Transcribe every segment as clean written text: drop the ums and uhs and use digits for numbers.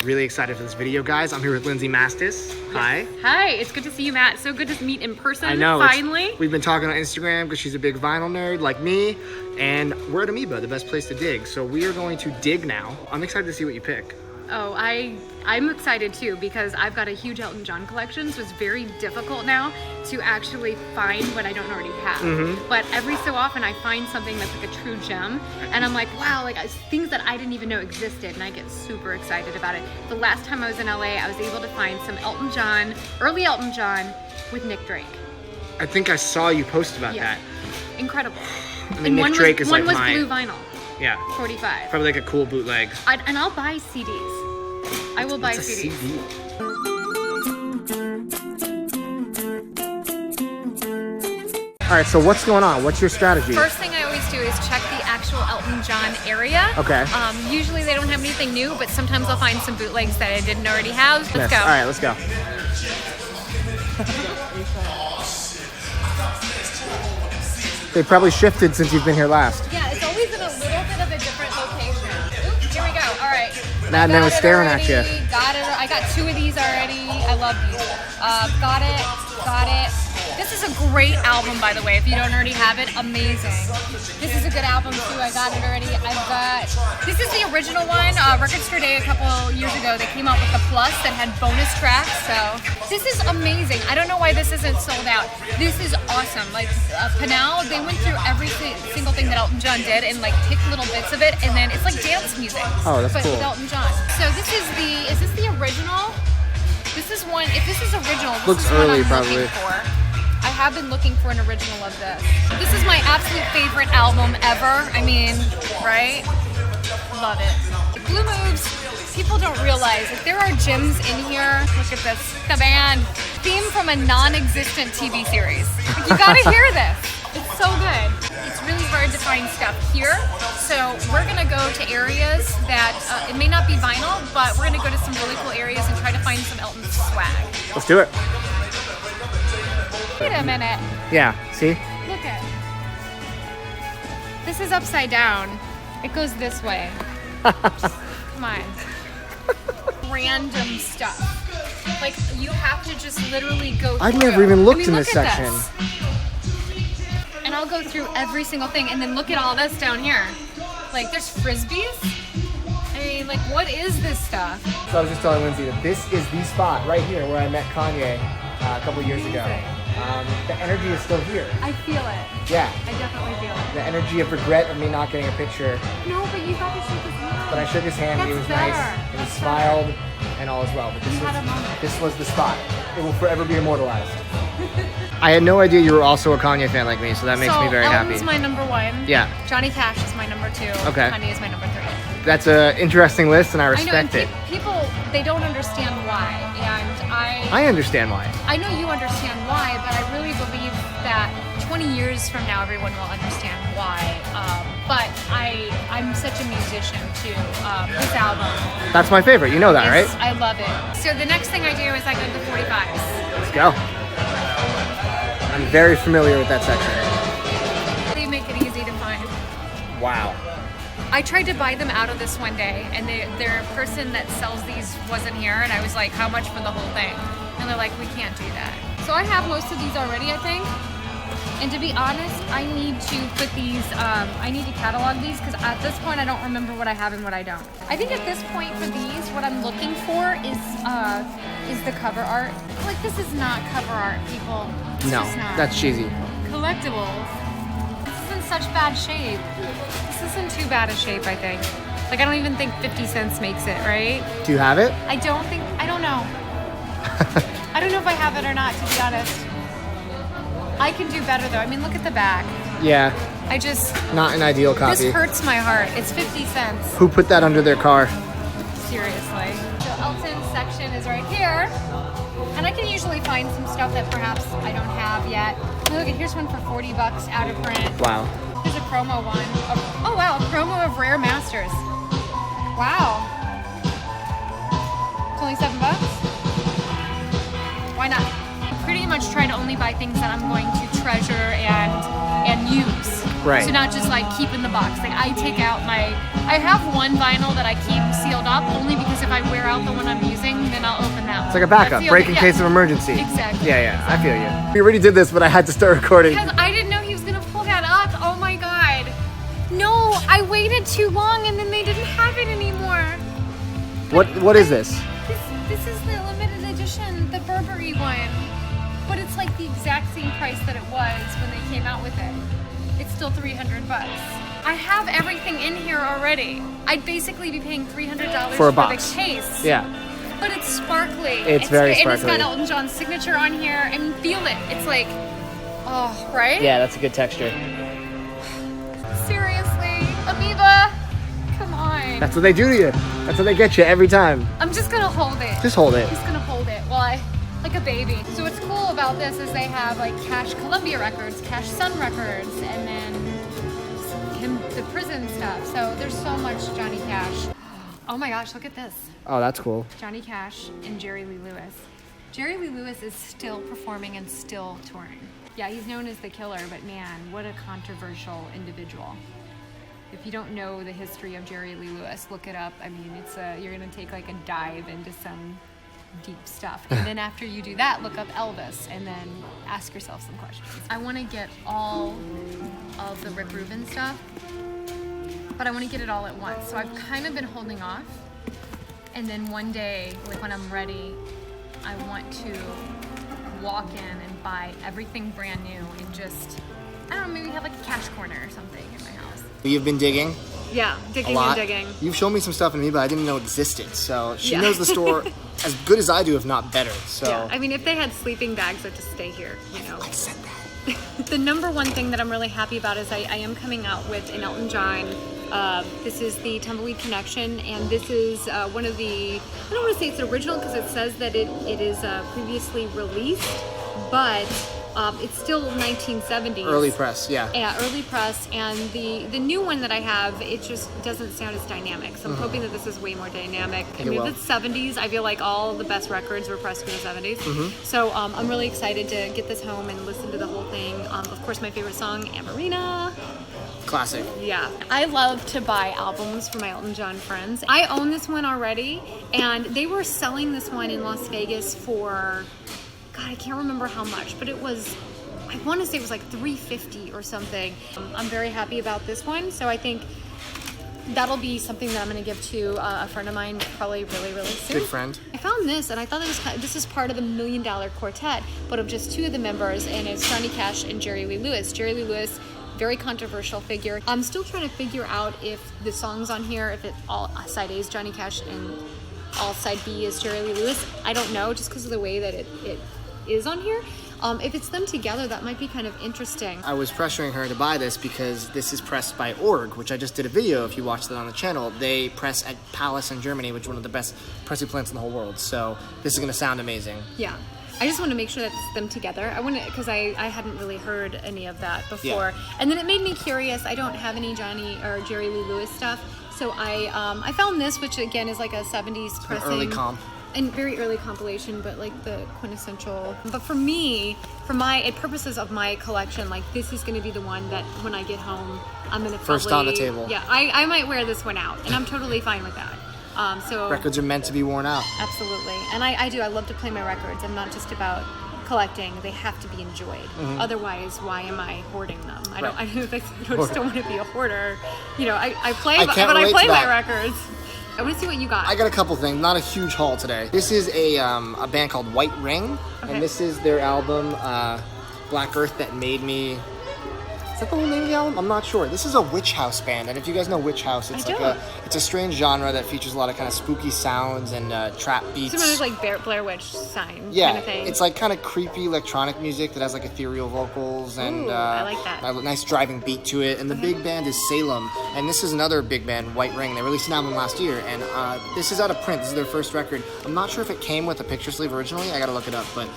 Really excited for this video, guys. I'm here with Lindsay Mastis. Hi. Hi, it's good to see you, Matt. So good to meet in person, I know. finally. We've been talking on Instagram because she's a big vinyl nerd like me, and we're at Amoeba, the best place to dig. So we are going to dig now. I'm excited to see what you pick. Oh, I'm excited too because I've got a huge Elton John collection, so it's very difficult now to actually find what I don't already have. But every so often I find something that's like a true gem, and I'm like, wow, like things that I didn't even know existed, and I get super excited about it. The last time I was in LA, I was able to find some Elton John, early Elton John with Nick Drake. I think I saw you post about that. Incredible. I mean, Nick Drake is like one was my... blue vinyl. Yeah. 45. Probably like a cool bootleg. And I'll buy CDs. I will buy CDs. CD? All right, so what's going on? What's your strategy? First thing I always do is check the actual Elton John area. Okay. Usually they don't have anything new, but sometimes I'll find some bootlegs that I didn't already have. Let's go. All right, let's go. They probably shifted since you've been here last. Yeah, it's always in a little bit of a different location. Oops, here we go. All right. That man was staring at you. Got it. I got 2 of these already. I love these. Got it. Got it. This is a great album, by the way. If you don't already have it, amazing. This is a good album too. I got it already. This is the original one. Record Store Day a couple years ago, they came out with the Plus that had bonus tracks. So this is amazing. I don't know why this isn't sold out. This is awesome. Like Pinal, they went through every single thing that Elton John did and like picked little bits of it, and then it's like dance music. Oh, that's but cool. With Elton John. So is this the original? This is one. If this is original, this looks is early, what I'm probably. looking for. I have been looking for an original of this. This is my absolute favorite album ever. I mean, right? Love it. Blue Moves, people don't realize that there are gems in here. Look at this. The band. Theme from a non-existent TV series. Like, you gotta hear this. It's so good. It's really hard to find stuff here. So we're gonna go to areas that, it may not be vinyl, but we're gonna go to some really cool areas and try to find some Elton swag. Let's do it. Wait a minute. Yeah, see? Look at. This is upside down. It goes this way. Come on. Random stuff. Like, you have to just literally go through. I've never even looked in look this at section. this. And I'll go through every single thing, and then look at all this down here. Like, there's frisbees. I mean, like, what is this stuff? So I was just telling Lindsay that this is the spot right here where I met Kanye a couple years ago. The energy is still here. I feel it. Yeah. I definitely feel it. The energy of regret of me not getting a picture. No, but you got to shake his hand. But I shook his hand. That's He was better. nice. And he That's smiled and all is well. But You had a moment. this was the spot. It will forever be immortalized. I had no idea you were also a Kanye fan like me, so that makes me very happy. Elton's my number 1. Yeah. Johnny Cash is my number 2. Okay. Kanye is my number 3. That's an interesting list, and I I know, respect and it. people, they don't understand why, and I understand why. I know you understand why, but I really believe that 20 years from now, everyone will understand why. But I'm such a musician too. This album. That's my favorite. You know that, right? I love it. So the next thing I do is I go to the 45s. Let's go. I'm very familiar with that section. They make it easy to find. Wow. I tried to buy them out of this one day, and their person that sells these wasn't here, and I was like, how much for the whole thing? And they're like, we can't do that. So I have most of these already, I think. And to be honest, I need to put these, I need to catalog these, because at this point I don't remember what I have and what I don't. I think at this point for these, what I'm looking for is the cover art. Like, this is not cover art, people. It's No, just not. that's cheesy. Collectibles. This is in such bad shape. This isn't too bad a shape, I think. Like, I don't even think 50 cents makes it, right? Do you have it? I don't know. I don't know if I have it or not, to be honest. I can do better, though. I mean, look at the back. Yeah. I just... Not an ideal copy. This hurts my heart. It's 50 cents. Who put that under their car? Seriously. The Elton section is right here. And I can usually find some stuff that perhaps I don't have yet. Look, here's one for $40 out of print. Wow. Here's a promo one. Oh wow, a promo of Rare Masters. Wow. It's only $7. Why not? I pretty much try to only buy things that I'm going to treasure and use. Right. So not just like keep in the box. Like I take out I have one vinyl that I keep sealed up only because if I wear out the one I'm using, then I'll open that one. It's like a backup, break in case of emergency. Exactly. Yeah, I feel you. We already did this, but I had to start recording. Because I didn't know he was gonna pull that up. Oh my god. No, I waited too long and then they didn't have it anymore. What is this? This is the limited edition, the Burberry one. But it's like the exact same price that it was when they came out with it. It's still $300. I have everything in here already. I'd basically be paying $300 For a box. the case. Yeah. But it's sparkly. It's very And sparkly. it's got Elton John's signature on here. I mean, feel it. It's like, oh, right? Yeah, that's a good texture. Seriously, Amoeba, come on. That's what they do to you. That's what they get you every time. I'm just gonna hold it. Just hold it. Just gonna hold it while like a baby. So what's cool about this is they have like Cash Columbia Records, Cash Sun Records, and then the prison stuff. So there's so much Johnny Cash. Oh my gosh, look at this. Oh, that's cool. Johnny Cash and Jerry Lee Lewis. Jerry Lee Lewis is still performing and still touring. Yeah, he's known as the killer, but man, what a controversial individual. If you don't know the history of Jerry Lee Lewis, look it up. I mean, you're gonna take like a dive into some deep stuff. And then after you do that, look up Elvis and then ask yourself some questions. I wanna get all of the Rick Rubin stuff, but I wanna get it all at once. So I've kind of been holding off. And then one day, like when I'm ready, I want to walk in and buy everything brand new and just, I don't know, maybe have like a cash corner or something in my house. You've been digging Yeah, a digging lot. and digging. You've shown me some stuff in me, but I didn't know existed. So she Yeah. knows the store as good as I do, if not better. So Yeah, I mean, if they had sleeping bags, I'd just stay here, you know. I said that. The number one thing that I'm really happy about is I am coming out with an Elton John. This is the Tumbleweed Connection, and this is one of the, I don't want to say it's original because it says that it is previously released, but it's still 1970s. Early press, yeah. Yeah, early press, and the new one that I have, it just doesn't sound as dynamic. So I'm hoping that this is way more dynamic. I mean, will. it's 70s. I feel like all the best records were pressed in the 70s. So I'm really excited to get this home and listen to the whole thing. Of course, my favorite song, Amarina. Classic. Yeah, I love to buy albums for my Elton John friends. I own this one already, and they were selling this one in Las Vegas for, God, I can't remember how much, but it was, I want to say it was like $350 or something. I'm very happy about this one, so I think that'll be something that I'm going to give to a friend of mine probably really, really soon. Good friend. I found this, and I thought this is part of the $1 Million Quartet, but of just two of the members, and it's Johnny Cash and Jerry Lee Lewis. Jerry Lee Lewis, very controversial figure. I'm still trying to figure out if the songs on here, if it all side A is Johnny Cash and all side B is Jerry Lee Lewis. I don't know, just because of the way that it is on here. If it's them together, that might be kind of interesting. I was pressuring her to buy this because this is pressed by Org, which I just did a video, if you watched it on the channel. They press at Palace in Germany, which is one of the best pressing plants in the whole world. So this is going to sound amazing. Yeah. I just want to make sure that it's them together. I want to, because I hadn't really heard any of that before. Yeah. And then it made me curious. I don't have any Johnny or Jerry Lee Lewis stuff. So I found this, which again is like a 70s pressing. An early comp. And very early compilation, but like the quintessential. But for me, for my purposes of my collection, like this is going to be the one that when I get home, I'm going to First on the table. Yeah, I might wear this one out, and I'm totally fine with that. So Records are meant to be worn out. absolutely, and I do. I love to play my records. I'm not just about collecting. They have to be enjoyed. Otherwise, why am I hoarding them? I just don't want to be a hoarder. You know, I play, I but can't I relate play to my that. records. I want to see what you got. I got a couple things, not a huge haul today. This is a band called White Ring, Okay. and this is their album, Black Earth That Made Me. Is that the whole name of the album? I'm not sure. This is a witch house band, and if you guys know witch house, it's it's a strange genre that features a lot of kind of spooky sounds and trap beats. Similar to like Blair Witch sign Yeah, kind of thing. it's like kind of creepy electronic music that has like ethereal vocals and Ooh, I like that. a nice driving beat to it. And the big band is Salem, and this is another big band, White Ring. They released an album last year, and this is out of print. This is their first record. I'm not sure if it came with a picture sleeve originally. I gotta look it up, but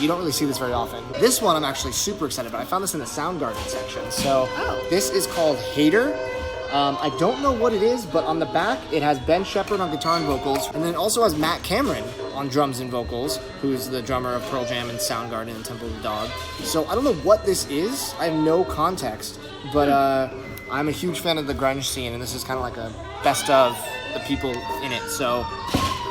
you don't really see this very often. This one I'm actually super excited about. I found this in the Soundgarden section. So Oh. this is called Hater. I don't know what it is, but on the back it has Ben Shepherd on guitar and vocals, and then it also has Matt Cameron on drums and vocals, who's the drummer of Pearl Jam and Soundgarden and Temple of the Dog. So I don't know what this is. I have no context, but I'm a huge fan of the grunge scene, and this is kind of like a best of the people in it. So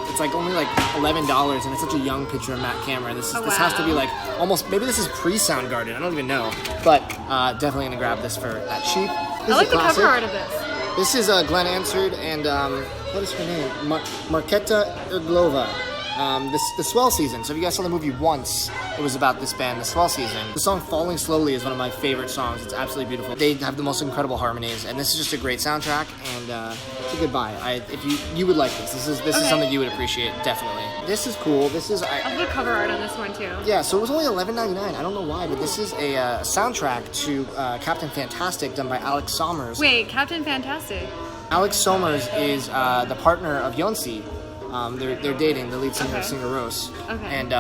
it's like only like $11, and it's such a young picture of Matt Cameron. This has to be like almost, maybe this is pre-Soundgarden. I don't even know, but definitely gonna grab this for that cheap. I like the cover art of this. This is Glenn Ansard and what is her name? Marketa Irglova. The Swell Season. So if you guys saw the movie once, it was about this band, The Swell Season. The song Falling Slowly is one of my favorite songs. It's absolutely beautiful. They have the most incredible harmonies, and this is just a great soundtrack, and it's a good buy. If you would like this. This is something you would appreciate, definitely. This is cool. This is... I love the cover art on this one, too. Yeah, so it was only $11.99. I don't know why, but this is a soundtrack to Captain Fantastic done by Alex Sommers. Wait, Captain Fantastic? Alex Sommers is the partner of Yonsei. They're dating, the lead singer of Singer Rose. Okay. And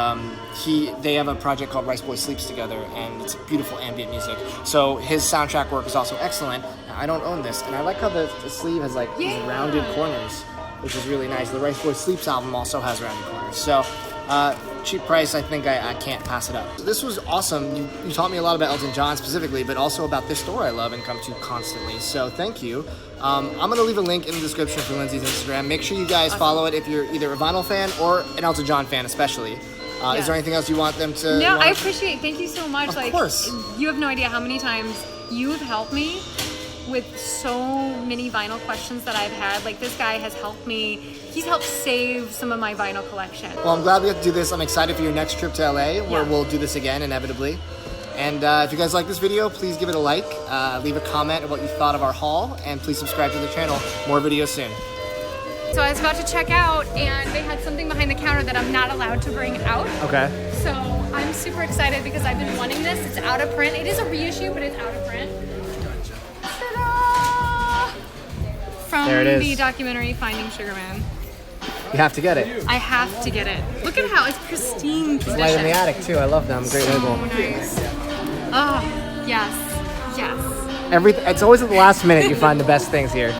they have a project called Rice Boy Sleeps together, and it's beautiful ambient music. So his soundtrack work is also excellent. Now, I don't own this, and I like how the sleeve has like these rounded corners, which is really nice. The Rice Boy Sleeps album also has rounded corners. So cheap price, I think I can't pass it up. So this was awesome. You taught me a lot about Elton John specifically, but also about this store I love and come to constantly. So thank you. I'm going to leave a link in the description for Lindsay's Instagram. Make sure you guys follow it if you're either a vinyl fan or an Elton John fan especially. Is there anything else you want them to No, watch? I appreciate it. Thank you so much. Of course. You have no idea how many times you have helped me with so many vinyl questions that I've had. Like, this guy has helped me. He's helped save some of my vinyl collection. Well, I'm glad we have to do this. I'm excited for your next trip to LA, where we'll do this again, inevitably. And if you guys like this video, please give it a like, leave a comment of what you thought of our haul, and please subscribe to the channel. More videos soon. So I was about to check out, and they had something behind the counter that I'm not allowed to bring out. Okay. So I'm super excited because I've been wanting this. It's out of print. It is a reissue, but it's out of print. Ta-da! From There it is. the documentary Finding Sugar Man. You have to get it. I have to get it. Look at how it's pristine condition. Light in the Attic too. I love them. Great label. So nice. Oh, yes. Yes. It's always at the last minute you find the best things here.